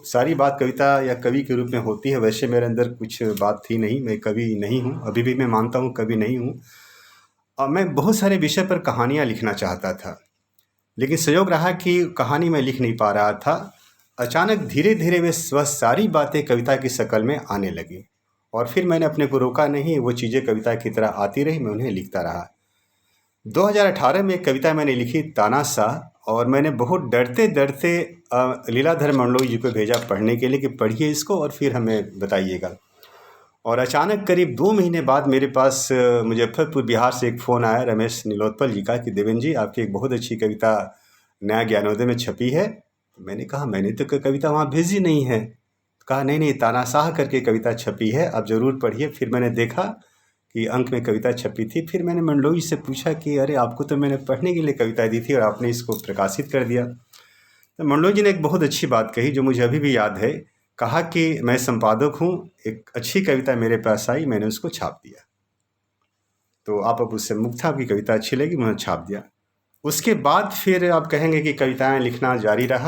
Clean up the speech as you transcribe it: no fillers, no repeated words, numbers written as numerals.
सारी बात कविता या कवि के रूप में होती है। वैसे मेरे अंदर कुछ बात थी नहीं, मैं कवि नहीं हूँ, अभी भी मैं मानता हूँ कवि नहीं हूँ। मैं बहुत सारे विषय पर कहानियाँ लिखना चाहता था, लेकिन संयोग रहा कि कहानी मैं लिख नहीं पा रहा था। अचानक धीरे धीरे वह सारी बातें कविता की शक्ल में आने लगी, और फिर मैंने अपने को रोका नहीं, वो चीज़ें कविता की तरह आती रही, मैं उन्हें लिखता रहा। 2018 में एक कविता मैंने लिखी, तानाशाह, और मैंने बहुत डरते डरते लीलाधर मंडलोई जी को भेजा पढ़ने के लिए कि पढ़िए इसको और फिर हमें बताइएगा। और अचानक करीब 2 महीने बाद मेरे पास मुजफ्फरपुर बिहार से एक फ़ोन आया रमेश नीलोत्पल जी का कि देवेंद्र जी, आपकी एक बहुत अच्छी कविता नया ज्ञानोदय में छपी है। तो मैंने कहा मैंने तो कविता वहाँ भेजी नहीं है। तो कहा नहीं नहीं, तानाशाह करके कविता छपी है, आप ज़रूर पढ़िए। फिर मैंने देखा कि अंक में कविता छपी थी। फिर मैंने मंडलोई से पूछा कि अरे आपको तो मैंने पढ़ने के लिए कविता दी थी और आपने इसको प्रकाशित कर दिया। तो मंडलोई जी ने एक बहुत अच्छी बात कही जो मुझे अभी भी याद है। कहा कि मैं संपादक हूँ, एक अच्छी कविता मेरे पास आई, मैंने उसको छाप दिया, तो आप अब उससे मुक्त हैं, आपकी कविता अच्छी लगी, मैंने छाप दिया। उसके बाद फिर आप कहेंगे कि कविताएं लिखना जारी रहा।